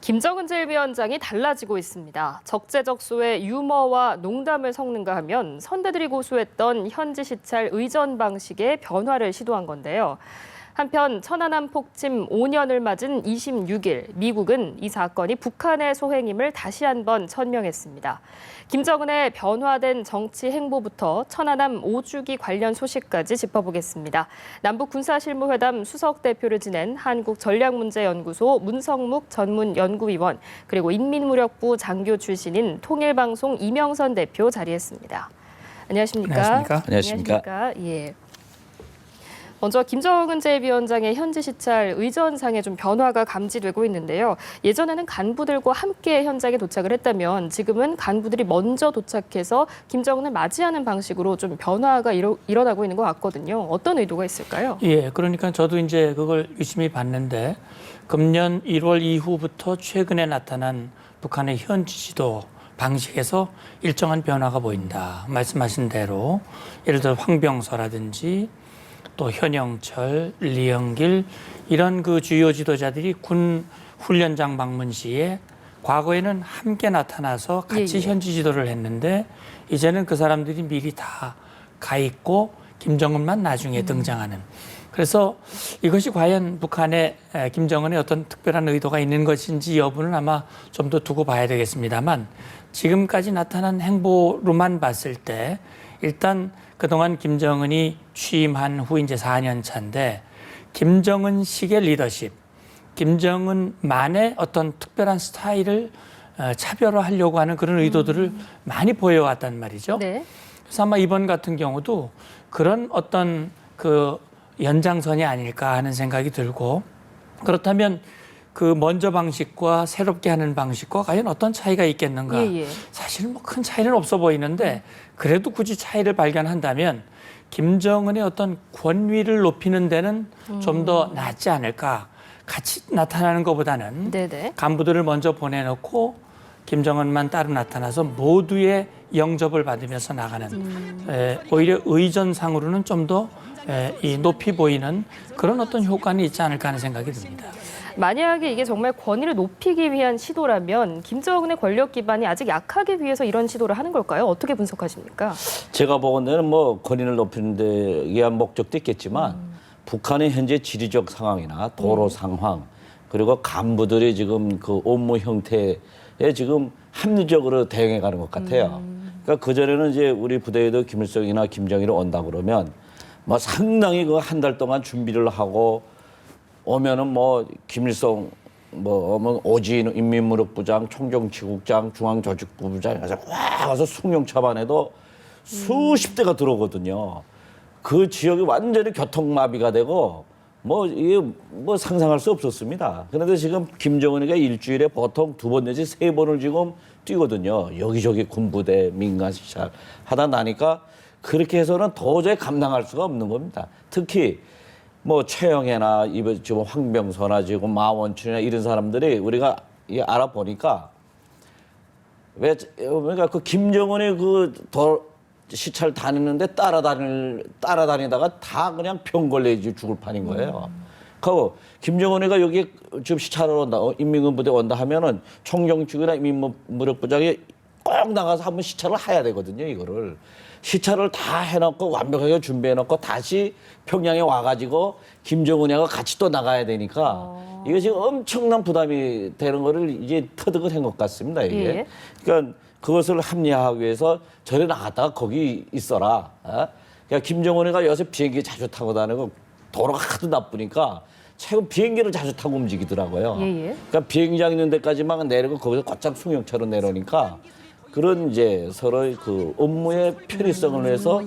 김정은 제1위원장이 달라지고 있습니다. 적재적소에 유머와 농담을 섞는가 하면 선대들이 고수했던 현지 시찰 의전 방식의 변화를 시도한 건데요. 한편 천안함 폭침 5년을 맞은 26일 미국은 이 사건이 북한의 소행임을 다시 한번 천명했습니다. 김정은의 변화된 정치 행보부터 천안함 5주기 관련 소식까지 짚어보겠습니다. 남북군사실무회담 수석 대표를 지낸 한국전략문제연구소 문성묵 전문연구위원 그리고 인민무력부 장교 출신인 통일방송 이명선 대표 자리했습니다. 안녕하십니까? 안녕하십니까? 예. 먼저 김정은 제1위원장의 현지 시찰 의전상에 좀 변화가 감지되고 있는데요. 예전에는 간부들과 함께 현장에 도착을 했다면 지금은 간부들이 먼저 도착해서 김정은을 맞이하는 방식으로 좀 변화가 일어나고 있는 것 같거든요. 어떤 의도가 있을까요? 예, 그러니까 저도 이제 그걸 유심히 봤는데 금년 1월 이후부터 최근에 나타난 북한의 현지 지도 방식에서 일정한 변화가 보인다. 말씀하신 대로 예를 들어 황병서라든지 또 현영철, 리영길 이런 그 주요 지도자들이 군 훈련장 방문 시에 과거에는 함께 나타나서 같이 현지 지도를 했는데 이제는 그 사람들이 미리 다 가 있고 김정은만 나중에 등장하는. 그래서 이것이 과연 북한의 김정은의 어떤 특별한 의도가 있는 것인지 여부는 아마 좀 더 두고 봐야 되겠습니다만 지금까지 나타난 행보로만 봤을 때 일단 그동안 김정은이 취임한 후 이제 4년 차인데 김정은식의 리더십, 김정은만의 어떤 특별한 스타일을 차별화하려고 하는 그런 의도들을 많이 보여왔단 말이죠. 네. 그래서 아마 이번 같은 경우도 그런 어떤 그 연장선이 아닐까 하는 생각이 들고 그렇다면 그 먼저 방식과 새롭게 하는 방식과 과연 어떤 차이가 있겠는가. 사실은 뭐 큰 차이는 없어 보이는데 그래도 굳이 차이를 발견한다면 김정은의 어떤 권위를 높이는 데는 좀 더 낫지 않을까. 같이 나타나는 것보다는 간부들을 먼저 보내놓고 김정은만 따로 나타나서 모두의 영접을 받으면서 나가는 오히려 의전상으로는 좀 더 높이 보이는 그런 어떤 효과는 있지 않을까 하는 생각이 듭니다. 만약에 이게 정말 권위를 높이기 위한 시도라면 김정은의 권력 기반이 아직 약하기 위해서 이런 시도를 하는 걸까요? 어떻게 분석하십니까? 제가 보건대는 뭐 권위를 높이는 데 의한 목적도 있겠지만 북한의 현재 지리적 상황이나 도로 상황 그리고 간부들이 지금 그 업무 형태에 지금 합리적으로 대응해 가는 것 같아요. 그러니까 그전에는 이제 우리 부대에도 김일성이나 김정일이 온다 그러면 뭐 상당히 그 한 달 동안 준비를 하고 오면은 뭐 김일성 뭐 오진 인민무력부장, 총정치국장, 중앙조직부부장 해서 와 가서 숭룡차반에도 수십 대가 들어오거든요. 그 지역이 완전히 교통마비가 되고 뭐 이게 뭐 상상할 수 없었습니다. 그런데 지금 김정은이가 일주일에 보통 2번 내지 3번을 지금 뛰거든요. 여기저기 군부대, 민간 시찰 하다 나니까 그렇게 해서는 도저히 감당할 수가 없는 겁니다. 특히 뭐 최영애나 지금 황병서나 지금 마원춘이나 이런 사람들이 우리가 알아보니까 그러니까 그 김정은이 그 시찰 다니는데 따라다니다가 다 그냥 병 걸려 죽을 판인 거예요. 그리고 김정은이가 여기 지금 시찰을 온다, 인민군부대 온다 하면은 총정치국이나 인민무력부장이 꼭 나가서 한번 시찰을 해야 되거든요. 이거를 시찰을 다 해놓고 완벽하게 준비해놓고 다시 평양에 와가지고 김정은이하고 같이 또 나가야 되니까 이거 지금 엄청난 부담이 되는 거를 이제 터득을 한 것 같습니다. 이게. 그러니까 그것을 합리화하기 위해서 저리 나갔다가 거기 있어라. 그러니까 김정은이가 요새 비행기 자주 타고 다니고 도로가 하도 나쁘니까 최근 비행기를 자주 타고 움직이더라고요. 그러니까 비행장 있는 데까지만 내리고 거기서 곧장 숭룡차로 내려오니까 그런 이제 서로의 그 업무의 편의성을 위해서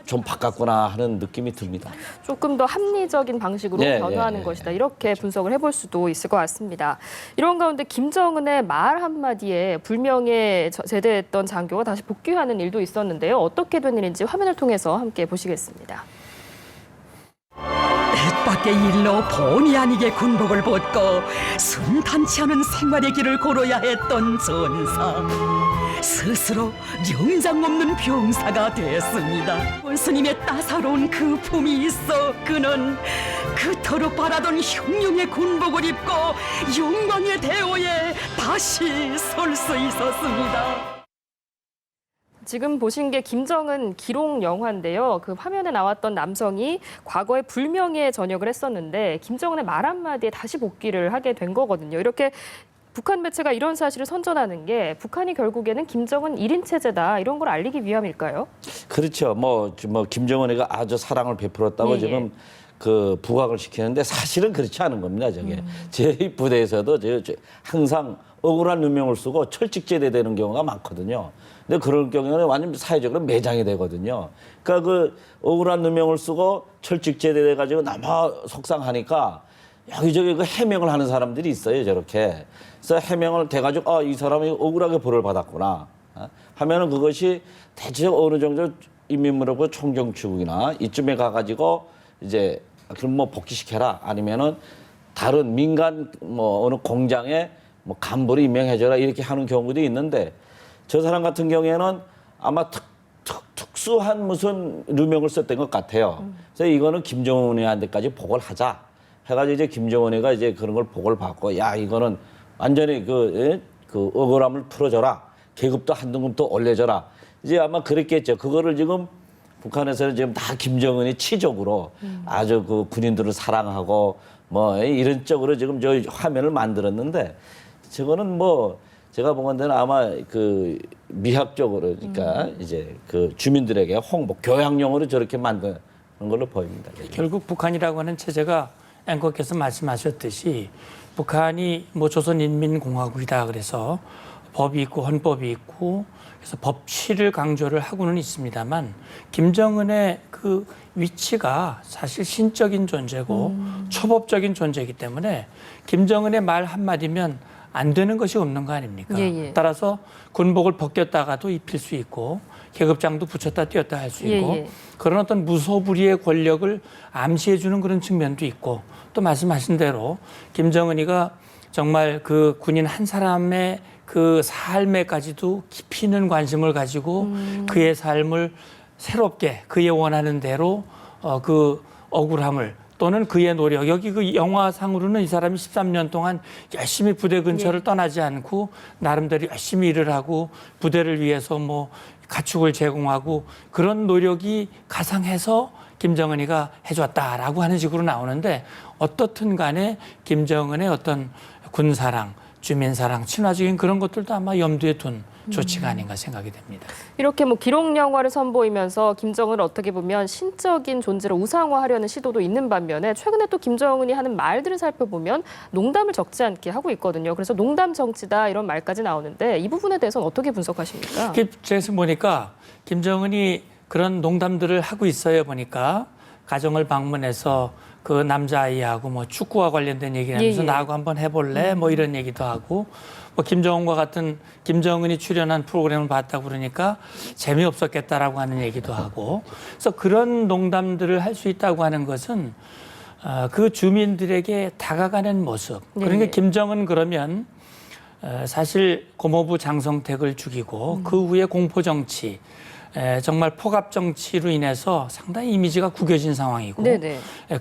좀 바꿨구나 하는 느낌이 듭니다. 조금 더 합리적인 방식으로 변화하는 것이다. 이렇게 분석을 해볼 수도 있을 것 같습니다. 이런 가운데 김정은의 말 한마디에 불명예 제대했던 장교가 다시 복귀하는 일도 있었는데요. 어떻게 된 일인지 화면을 통해서 함께 보시겠습니다. 뜻밖의 일로 본의 아니게 군복을 벗고 순탄치 않은 생활의 길을 걸어야 했던 전사. 스스로 영장 없는 병사가 됐습니다. 원수님의 따사로운 그 품이 있어 그는 그 이토록 바라던 흉흉의 군복을 입고 영광의 대오에 다시 설 수 있었습니다. 지금 보신 게 김정은 기록 영화인데요. 그 화면에 나왔던 남성이 과거에 불명예의 전역을 했었는데 김정은의 말 한마디에 다시 복귀를 하게 된 거거든요. 이렇게 북한 매체가 이런 사실을 선전하는 게 북한이 결국에는 김정은 1인 체제다 이런 걸 알리기 위함일까요? 그렇죠. 뭐 김정은이가 아주 사랑을 베풀었다고 예, 지금 그 부각을 시키는데 사실은 그렇지 않은 겁니다. 저게 제 부대에서도 항상 억울한 누명을 쓰고 철직제대 되는 경우가 많거든요. 근데 그럴 경우에는 완전 사회적으로 매장이 되거든요. 그러니까 그 억울한 누명을 쓰고 철직제대 돼가지고 남아 속상하니까 여기저기 그 해명을 하는 사람들이 있어요. 저렇게. 그래서 해명을 돼가지고 이 사람이 억울하게 벌을 받았구나 하면은 그것이 대체 어느 정도 인민무력부 총정치국이나 이쯤에 가가지고 이제 그럼 뭐 복귀시켜라 아니면은 다른 민간 뭐 어느 공장에 뭐 간부를 임명해줘라 이렇게 하는 경우도 있는데 저 사람 같은 경우에는 아마 특수한 무슨 누명을 썼던 것 같아요. 그래서 이거는 김정은이한테까지 보고를 하자 해가지고 이제 김정은이가 이제 그런 걸 보고를 받고 야 이거는 완전히 그 억울함을 풀어줘라 계급도 한 등급 더 올려줘라 이제 아마 그랬겠죠. 그거를 지금 북한에서는 지금 다 김정은이 치적으로 아주 그 군인들을 사랑하고 뭐 이런 쪽으로 지금 저 화면을 만들었는데 저거는 뭐 제가 본 데는 아마 그 미학적으로 그러니까 이제 그 주민들에게 홍보 교양용으로 저렇게 만드는 걸로 보입니다. 결국 북한이라고 하는 체제가 앵커께서 말씀하셨듯이 북한이 뭐 조선인민공화국이다 그래서 법이 있고 헌법이 있고 그래서 법치를 강조를 하고는 있습니다만 김정은의 그 위치가 사실 신적인 존재고 초법적인 존재이기 때문에 김정은의 말 한마디면 안 되는 것이 없는 거 아닙니까? 예. 따라서 군복을 벗겼다가도 입힐 수 있고 계급장도 붙였다 띄었다 할 수 있고 예. 그런 어떤 무소불위의 권력을 암시해 주는 그런 측면도 있고 또 말씀하신 대로 김정은이가 정말 그 군인 한 사람의 그 삶에까지도 깊이 있는 관심을 가지고 그의 삶을 새롭게 그의 원하는 대로 그 억울함을 또는 그의 노력 여기 그 영화상으로는 이 사람이 13년 동안 열심히 부대 근처를 떠나지 않고 나름대로 열심히 일을 하고 부대를 위해서 뭐 가축을 제공하고 그런 노력이 가상해서 김정은이가 해줬다라고 하는 식으로 나오는데 어떻든 간에 김정은의 어떤 군사랑 주민사랑, 친화적인 그런 것들도 아마 염두에 둔 조치가 아닌가 생각이 됩니다. 이렇게 뭐 기록 영화를 선보이면서 김정은을 어떻게 보면 신적인 존재로 우상화하려는 시도도 있는 반면에 최근에 또 김정은이 하는 말들을 살펴보면 농담을 적지 않게 하고 있거든요. 그래서 농담 정치다 이런 말까지 나오는데 이 부분에 대해서는 어떻게 분석하십니까? 제가 보니까 김정은이 그런 농담들을 하고 있어요 보니까 가정을 방문해서 그 남자아이하고 뭐 축구와 관련된 얘기를 하면서 나하고 한번 해볼래? 뭐 이런 얘기도 하고 뭐 김정은과 같은 김정은이 출연한 프로그램을 봤다고 그러니까 재미없었겠다라고 하는 얘기도 하고 그래서 그런 농담들을 할 수 있다고 하는 것은 그 주민들에게 다가가는 모습. 그러니까 김정은 그러면 사실 고모부 장성택을 죽이고 그 후에 공포정치 정말 포갑 정치로 인해서 상당히 이미지가 구겨진 상황이고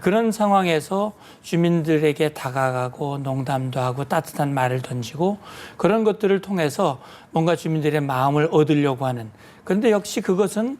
그런 상황에서 주민들에게 다가가고 농담도 하고 따뜻한 말을 던지고 그런 것들을 통해서 뭔가 주민들의 마음을 얻으려고 하는 그런데 역시 그것은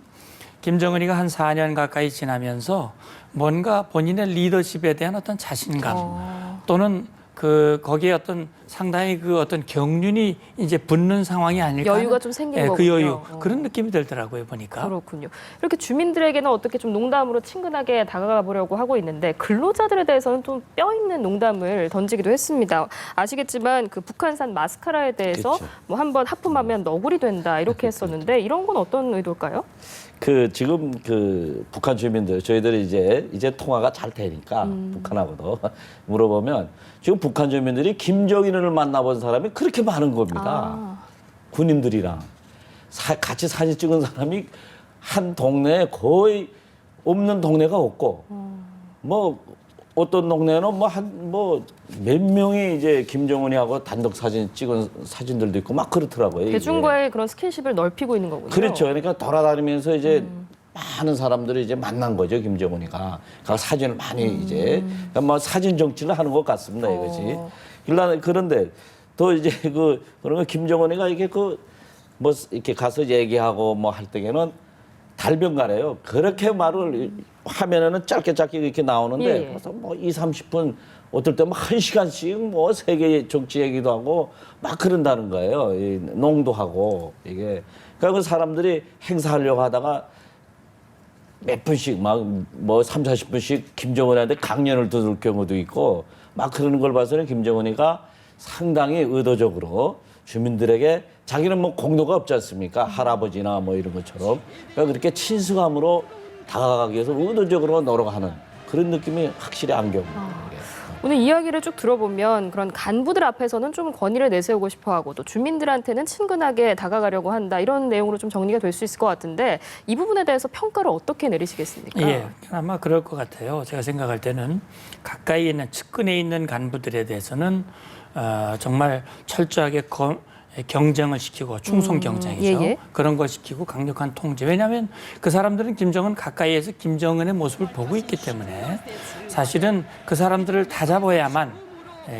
김정은이가 한 4년 가까이 지나면서 뭔가 본인의 리더십에 대한 어떤 자신감 또는 거기에 어떤 상당히 그 어떤 경륜이 이제 붙는 상황이 아닐까. 여유가 좀 생긴 거군요. 그 여유. 그런 느낌이 들더라고요, 보니까. 그렇군요. 이렇게 주민들에게는 어떻게 좀 농담으로 친근하게 다가가 보려고 하고 있는데 근로자들에 대해서는 좀 뼈 있는 농담을 던지기도 했습니다. 아시겠지만 그 북한산 마스카라에 대해서 뭐 한번 하품하면 너구리 된다 이렇게 했었는데 이런 건 어떤 의도일까요? 지금 북한 주민들 저희들이 이제 통화가 잘 되니까 북한하고도 물어보면 지금 북한 주민들이 김정일을 만나본 사람이 그렇게 많은 겁니다. 군인들이랑 같이 사진 찍은 사람이 한 동네에 거의 없는 동네가 없고 뭐 어떤 동네는 몇 명이 이제 김정은이하고 단독 사진 찍은 사진들도 있고 막 그렇더라고요. 대중과의 그런 스킨십을 넓히고 있는 거군요. 그렇죠. 그러니까 돌아다니면서 이제 많은 사람들이 이제 만난 거죠, 김정은이가. 그 사진을 많이 이제 그러니까 뭐 사진 정치를 하는 것 같습니다, 이것이. 그런데 또 이제 그런 거 김정은이가 이게 뭐 이렇게 가서 얘기하고 뭐 할 때에는 달변가래요. 그렇게 말을 화면에는 짧게 이렇게 나오는데 예. 그래서 뭐 2, 30분 어떨 때뭐 1시간씩 뭐 세계 정치 얘기도 하고 막 그런다는 거예요. 이 농도하고 이게. 그러니까 그 사람들이 행사하려고 하다가 몇 분씩 막 뭐 3, 40분씩 김정은한테 강연을 들을 경우도 있고 막 그러는 걸 봐서는 김정은이가 상당히 의도적으로 주민들에게 자기는 뭐 공로가 없지 않습니까? 할아버지나 뭐 이런 것처럼. 그러니까 그렇게 친숙함으로 다가가기 위해서 의도적으로 노력하는 그런 느낌이 확실히 안겨옵니다. 오늘 이야기를 쭉 들어보면 그런 간부들 앞에서는 좀 권위를 내세우고 싶어하고 또 주민들한테는 친근하게 다가가려고 한다 이런 내용으로 좀 정리가 될 수 있을 것 같은데 이 부분에 대해서 평가를 어떻게 내리시겠습니까? 예, 아마 그럴 것 같아요. 제가 생각할 때는 가까이 있는 측근에 있는 간부들에 대해서는 정말 철저하게 경쟁을 시키고 충성 경쟁이죠. 예. 그런 걸 시키고 강력한 통제. 왜냐하면 그 사람들은 김정은 가까이에서 김정은의 모습을 보고 있기 때문에 사실은 그 사람들을 다 잡아야만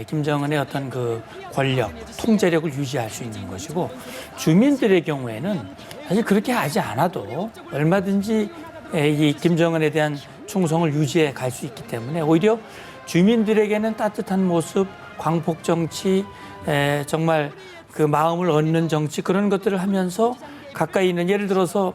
김정은의 어떤 그 권력, 통제력을 유지할 수 있는 것이고 주민들의 경우에는 사실 그렇게 하지 않아도 얼마든지 이 김정은에 대한 충성을 유지해 갈 수 있기 때문에 오히려 주민들에게는 따뜻한 모습, 광폭 정치, 정말 그 마음을 얻는 정치 그런 것들을 하면서 가까이 있는 예를 들어서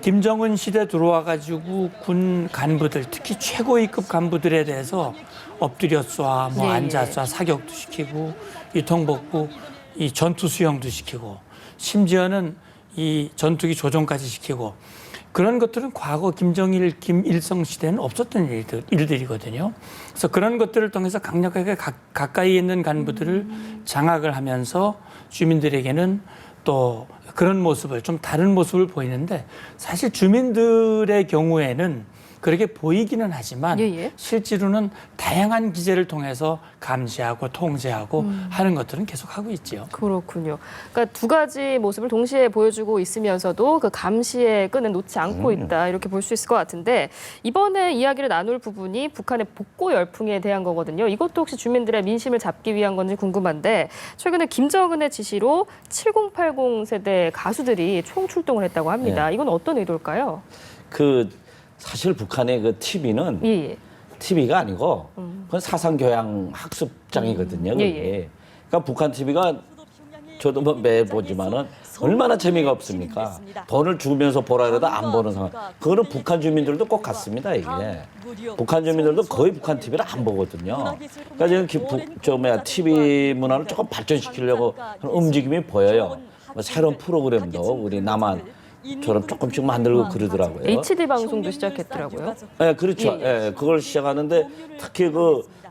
김정은 시대 들어와 가지고 군 간부들 특히 최고위급 간부들에 대해서 엎드려 쏴, 뭐 네. 앉아 쏴, 사격도 시키고 유통복구, 이 전투 수영도 시키고 심지어는 이 전투기 조종까지 시키고 그런 것들은 과거 김정일, 김일성 시대는 없었던 일들이거든요. 그래서 그런 것들을 통해서 강력하게 가까이 있는 간부들을 장악을 하면서 주민들에게는 또 그런 모습을 좀 다른 모습을 보이는데 사실 주민들의 경우에는 그렇게 보이기는 하지만 예. 실제로는 다양한 기제를 통해서 감시하고 통제하고 하는 것들은 계속하고 있죠. 그렇군요. 그러니까 두 가지 모습을 동시에 보여주고 있으면서도 그 감시의 끈은 놓지 않고 있다 이렇게 볼 수 있을 것 같은데 이번에 이야기를 나눌 부분이 북한의 복고 열풍에 대한 거거든요. 이것도 혹시 주민들의 민심을 잡기 위한 건지 궁금한데 최근에 김정은의 지시로 7080 세대 가수들이 총출동을 했다고 합니다. 이건 어떤 의도일까요? 사실 북한의 그 TV는 예. TV가 아니고 그건 사상교양 학습장이거든요. 그게. 그러니까 북한 TV가 저도 뭐 매일 보지만은 얼마나 재미가 없습니까? 돈을 주면서 보라 그래도 안 보는 상황. 그거는 북한 주민들도 꼭 같습니다. 이게. 북한 주민들도 거의 북한 TV를 안 보거든요. 그러니까 지금 TV 문화를 조금 발전시키려고 하는 움직임이 보여요. 뭐 새로운 프로그램도 우리 남한처럼 조금씩 만들고 그러더라고요. HD 방송도 시작했더라고요. 네, 그렇죠. 예, 그걸 시작하는데 특히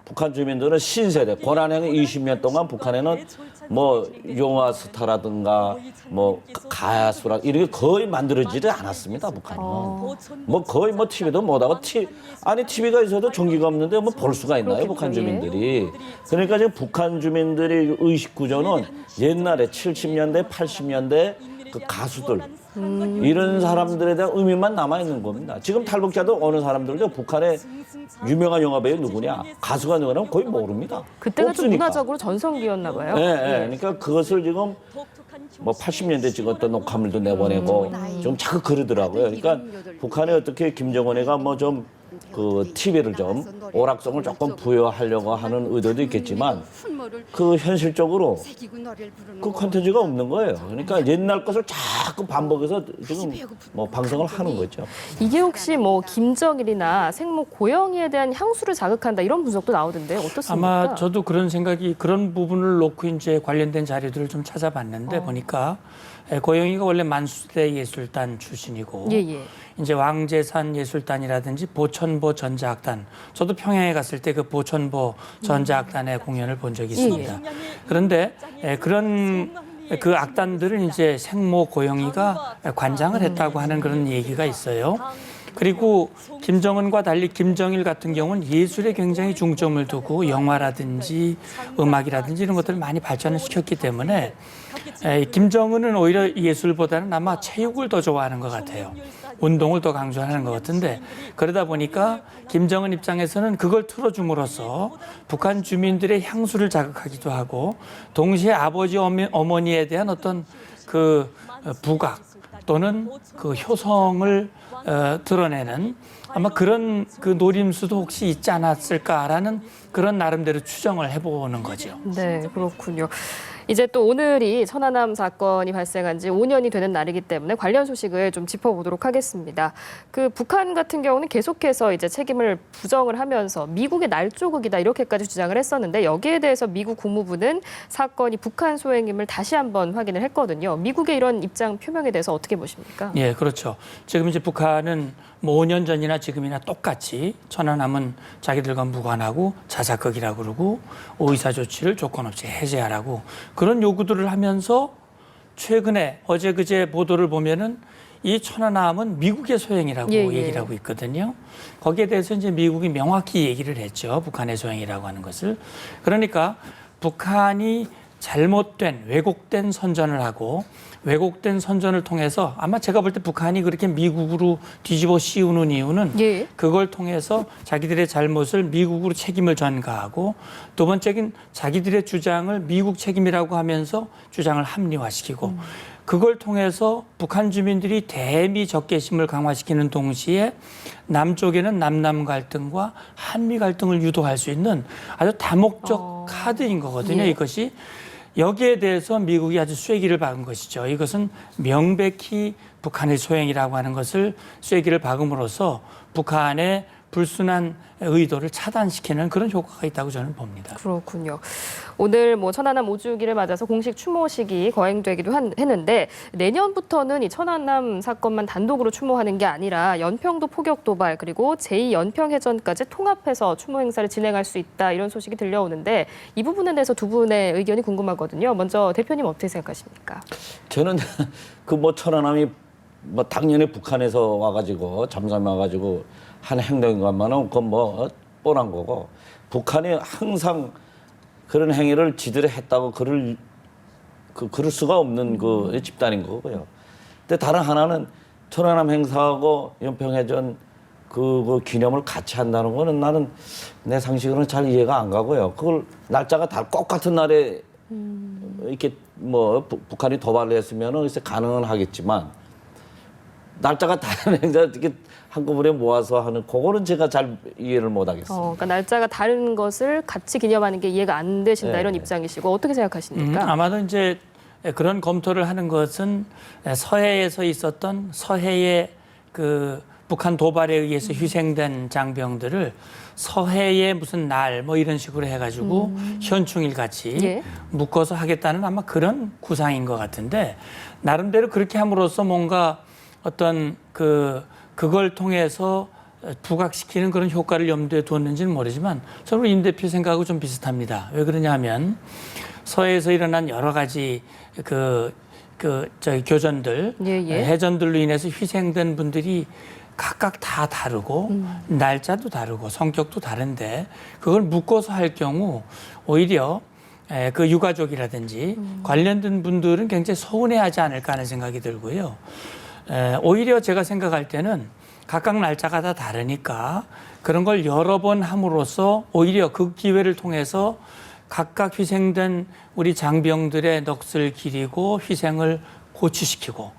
북한 주민들은 신세대, 고난행의 20년 동안 북한에는 뭐 영화 스타라든가 뭐 가야수라 이런 게 거의 만들어지지 않았습니다. 북한은. 뭐 거의 뭐 TV도 못하고 TV가 있어도 전기가 없는데 뭐 볼 수가 있나요? 북한 주민들이. 그러니까 지금 북한 주민들의 의식 구조는 옛날에 70년대, 80년대 그 가수들 이런 사람들에 대한 의미만 남아있는 겁니다. 지금 탈북자도 어느 사람들도 북한의 유명한 영화배우 누구냐, 가수가 누구냐면 거의 모릅니다. 그때가 좀 없으니까. 문화적으로 전성기였나 봐요. 그러니까 그것을 지금 뭐 80년대 찍었던 녹화물도 내보내고 좀 자꾸 그러더라고요. 그러니까 북한에 어떻게 김정은이가 뭐 좀 TV를 좀 오락성을 조금 부여하려고 하는 의도도 있겠지만 그 현실적으로 그 콘텐츠가 없는 거예요. 그러니까 옛날 것을 자꾸 반복해서 지금 뭐 방송을 하는 거죠. 이게 혹시 뭐 김정일이나 생모 고영이에 대한 향수를 자극한다 이런 분석도 나오던데 어떻습니까? 아마 저도 그런 생각이 그런 부분을 놓고 이제 관련된 자료들을 좀 찾아봤는데 보니까 고영이가 원래 만수대 예술단 출신이고 이제 왕재산 예술단이라든지 보천보 전자악단 저도 평양에 갔을 때 그 보천보 전자악단의 공연을 본 적이 있습니다. 그런데 그런 그 악단들은 이제 생모 고영이가 관장을 했다고 하는 그런 얘기가 있어요. 그리고 김정은과 달리 김정일 같은 경우는 예술에 굉장히 중점을 두고 영화라든지 음악이라든지 이런 것들을 많이 발전을 시켰기 때문에 김정은은 오히려 예술보다는 아마 체육을 더 좋아하는 것 같아요. 운동을 더 강조하는 것 같은데 그러다 보니까 김정은 입장에서는 그걸 틀어줌으로써 북한 주민들의 향수를 자극하기도 하고 동시에 아버지 어머니에 대한 어떤 그 부각 또는 그 효성을 드러내는 아마 그런 그 노림수도 혹시 있지 않았을까라는 그런 나름대로 추정을 해보는 거죠. 네, 그렇군요. 이제 또 오늘이 천안함 사건이 발생한 지 5년이 되는 날이기 때문에 관련 소식을 좀 짚어보도록 하겠습니다. 그 북한 같은 경우는 계속해서 이제 책임을 부정을 하면서 미국의 날조극이다 이렇게까지 주장을 했었는데 여기에 대해서 미국 국무부는 사건이 북한 소행임을 다시 한번 확인을 했거든요. 미국의 이런 입장 표명에 대해서 어떻게 보십니까? 예, 그렇죠. 지금 이제 북한은 뭐 5년 전이나 지금이나 똑같이 천안함은 자기들과 무관하고 자사극이라고 그러고 의사 조치를 조건 없이 해제하라고 그런 요구들을 하면서 최근에 어제 그제 보도를 보면은 이 천안함은 미국의 소행이라고 얘기를 하고 있거든요. 거기에 대해서 이제 미국이 명확히 얘기를 했죠. 북한의 소행이라고 하는 것을. 그러니까 북한이 잘못된 왜곡된 선전을 하고 왜곡된 선전을 통해서 아마 제가 볼 때 북한이 그렇게 미국으로 뒤집어 씌우는 이유는 그걸 통해서 자기들의 잘못을 미국으로 책임을 전가하고 두 번째는 자기들의 주장을 미국 책임이라고 하면서 주장을 합리화시키고 그걸 통해서 북한 주민들이 대미 적개심을 강화시키는 동시에 남쪽에는 남남 갈등과 한미 갈등을 유도할 수 있는 아주 다목적 카드인 거거든요. 이것이. 여기에 대해서 미국이 아주 쐐기를 박은 것이죠. 이것은 명백히 북한의 소행이라고 하는 것을 쐐기를 박음으로써 북한의 불순한 의도를 차단시키는 그런 효과가 있다고 저는 봅니다. 그렇군요. 오늘 뭐 천안함 5주기를 맞아서 공식 추모식이 거행되기도 했는데 내년부터는 이 천안함 사건만 단독으로 추모하는 게 아니라 연평도 포격 도발 그리고 제2연평해전까지 통합해서 추모 행사를 진행할 수 있다 이런 소식이 들려오는데 이 부분에 대해서 두 분의 의견이 궁금하거든요. 먼저 대표님 어떻게 생각하십니까? 저는 그 뭐 천안함이 뭐 당연히 북한에서 와가지고 잠수함 와가지고 한 행동인 것만은 그건 뭐 뻔한 거고 북한이 항상 그런 행위를 지들이 했다고 그럴 수가 없는 그 집단인 거고요. 근데 다른 하나는 천안함 행사하고 연평해전 그 기념을 같이 한다는 거는 나는 내 상식으로는 잘 이해가 안 가고요. 그걸 날짜가 다 똑같은 날에 이렇게 뭐 북한이 도발을 했으면은 글쎄 가능은 하겠지만 날짜가 다른 행사 이렇게 한꺼번에 모아서 하는 그거는 제가 잘 이해를 못 하겠어요. 그러니까 날짜가 다른 것을 같이 기념하는 게 이해가 안 되신다 이런 입장이시고 어떻게 생각하십니까? 아마도 이제 그런 검토를 하는 것은 서해에서 있었던 서해의 그 북한 도발에 의해서 희생된 장병들을 서해의 무슨 날 뭐 이런 식으로 해가지고 현충일 같이 묶어서 하겠다는 아마 그런 구상인 것 같은데 나름대로 그렇게 함으로써 뭔가 어떤 그걸 통해서 부각시키는 그런 효과를 염두에 두었는지는 모르지만 저는 임 대표 생각하고 좀 비슷합니다. 왜 그러냐 하면 서해에서 일어난 여러 가지 저희 교전들, 해전들로 인해서 희생된 분들이 각각 다 다르고 날짜도 다르고 성격도 다른데 그걸 묶어서 할 경우 오히려 그 유가족이라든지 관련된 분들은 굉장히 서운해하지 않을까 하는 생각이 들고요. 오히려 제가 생각할 때는 각각 날짜가 다 다르니까 그런 걸 여러 번 함으로써 오히려 그 기회를 통해서 각각 희생된 우리 장병들의 넋을 기리고 희생을 고취시키고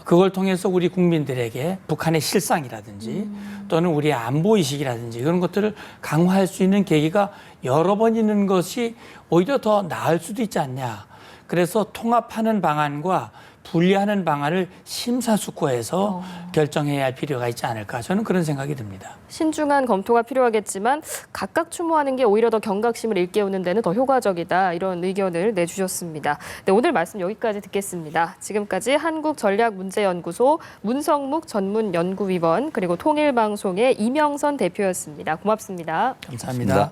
그걸 통해서 우리 국민들에게 북한의 실상이라든지 또는 우리의 안보의식이라든지 그런 것들을 강화할 수 있는 계기가 여러 번 있는 것이 오히려 더 나을 수도 있지 않냐. 그래서 통합하는 방안과 분리하는 방안을 심사숙고해서 결정해야 할 필요가 있지 않을까. 저는 그런 생각이 듭니다. 신중한 검토가 필요하겠지만 각각 추모하는 게 오히려 더 경각심을 일깨우는 데는 더 효과적이다. 이런 의견을 내주셨습니다. 네, 오늘 말씀 여기까지 듣겠습니다. 지금까지 한국전략문제연구소 문성묵 전문연구위원 그리고 통일방송의 이명선 대표였습니다. 고맙습니다. 감사합니다.